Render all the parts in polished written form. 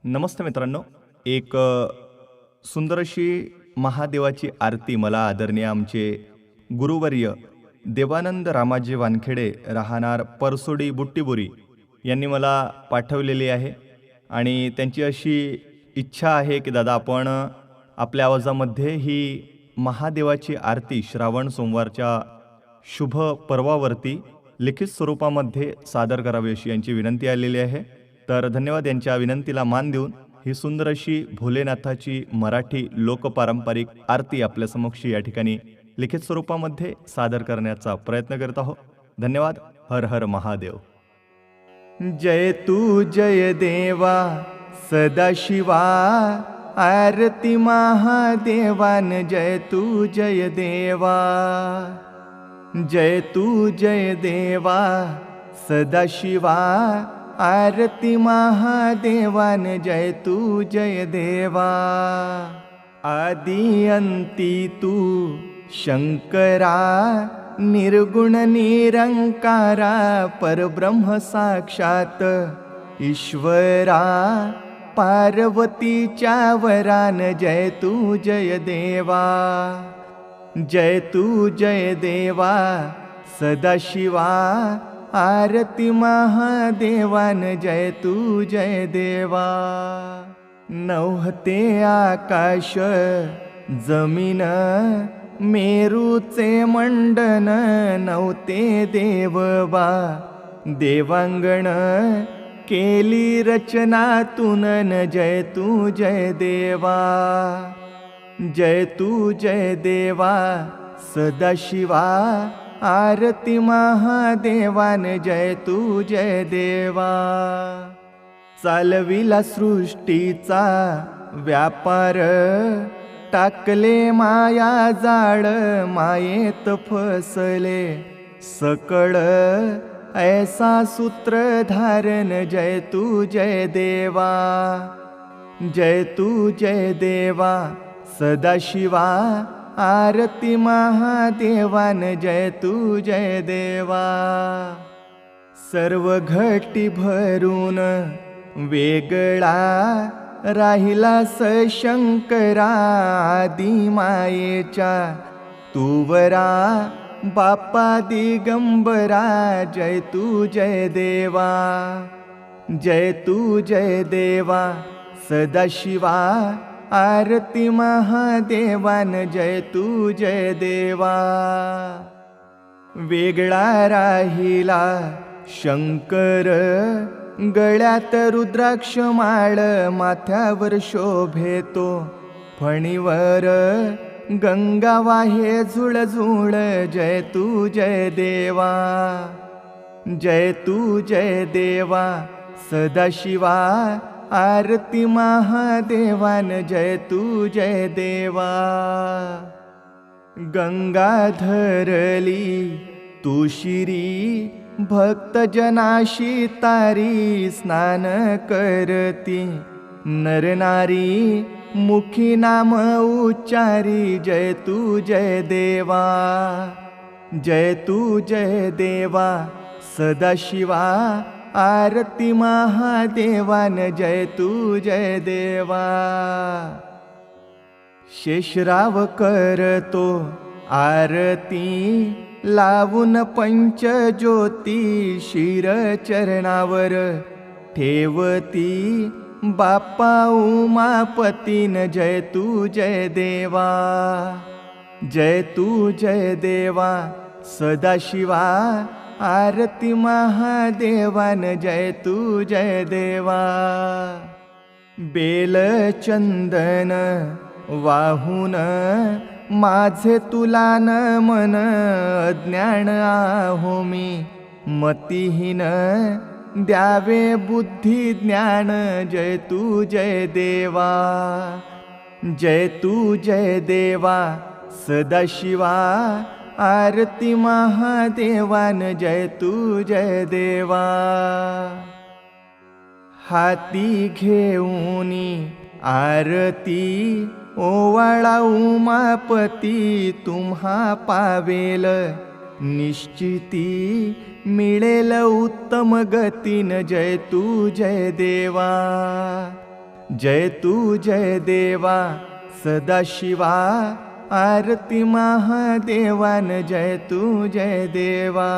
नमस्ते मित्रांनो. एक सुंदर अशी महादेवाची आरती मला आदरणीय आमचे गुरुवर्य देवानंद रामाजी वानखेडे राहणार परसोडी बुट्टीबुरी यांनी मला पाठवलेली आहे आणि त्यांची अशी इच्छा आहे की दादा आपण आपल्या आवाजामध्ये ही महादेवाची आरती श्रावण सोमवारच्या शुभ पर्वावरती लिखित स्वरूपामध्ये सादर करावी अशी यांची विनंती आलेली आहे. तर धन्यवाद. यांच्या विनंतीला मान देऊन ही सुंदर अशी भोलेनाथाची मराठी लोकपारंपरिक आरती आपल्या समक्ष या ठिकाणी लिखित स्वरूपामध्ये सादर करण्याचा प्रयत्न करत आहोत. धन्यवाद. हर हर महादेव. जय तू जय देवा सदाशिवा आरती महादेवान जय तू जय देवा. जय तू जय देवा सदाशिवा आरती महादेवान जय तू जय देवा. आदि अंती तू शंकरा निर्गुण निरंकारा परब्रह्म साक्षात ईश्वरा पार्वतीच्या वरान जय तू जय देवा. जय तू जय देवा सदाशिवा आरती महादेवान जय तू जय देवा. नव्हते आकाश जमीन मेरूचे मंडन नव्हते देवबा देवांगण केली रचना तुनन जय तू जय देवा. जय तू जय देवा सदाशिवा आरती महादेवान जय तू जय देवा. चालविला सृष्टीचा व्यापार टाकले माया जाळ मायेत फसले सकळ ऐसा सूत्रधारण जय तू जय देवा. जय तू जय देवा सदाशिवा आरती महादेवान जय तू जय देवा. सर्व घटी भरून वेगळा राहिला सशंकरा आदि मायेच्या तुवरा बापा दिगंबरा जय तू जय देवा. जय तू जय देवा सदाशिवा आरती महादेवान जय तू जय देवा. वेगळा राहिला शंकर गळ्यात रुद्राक्ष माळ माथ्यावर शोभे तो फणीवर गंगा वाहे झुळझुळ जय तू जय देवा. जय तू जय देवा सदाशिवा आरती महादेवान जय तू जय देवा. गंगाधरली तू शिरी भक्तजनाशी तारी स्नान करती नरनारी मुखी नाम उच्चारी जय तू जय देवा. जय तू जय देवा सदाशिवा आरती महादेवान जय तू जय देवा. शेषराव करतो आरती लावून पंचज्योती शिर चरणावर ठेवती बाप्पा उमापतीन जय तू जय देवा. जय तू जय देवा सदाशिवा आरती महादेवान जय तू जय देवा. बेलचंदन वाहून माझे तुला नमन अज्ञान आहो मी मतिहीन द्यावे बुद्धी ज्ञान जय तू जय देवा. जय तू जय देवा सदाशिवा आरती महादेवान जय तू जय देवा. हाती घेऊनी आरती ओवाळा उमापती तुम्हा पावेल निश्चिती मिळेल उत्तम गतीन जय तू जय देवा. जय तू जय देवा सदाशिवा आरती महादेवान जय तू जय देवा.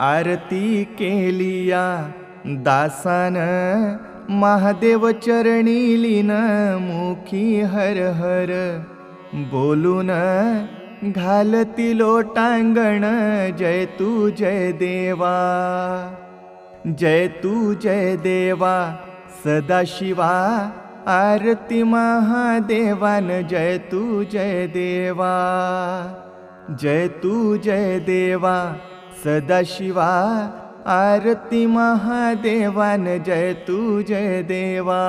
आरती केलिया दासान महादेव चरणी लीन मुखी हर हर बोलून घालती लोटांगण जय तू जय देवा. जय तू जय देवा सदाशिवा आरती महादेवान जय तू जय देवा. जय तू जय देवा सदाशिवा आरती महादेवान जय तू जय देवा.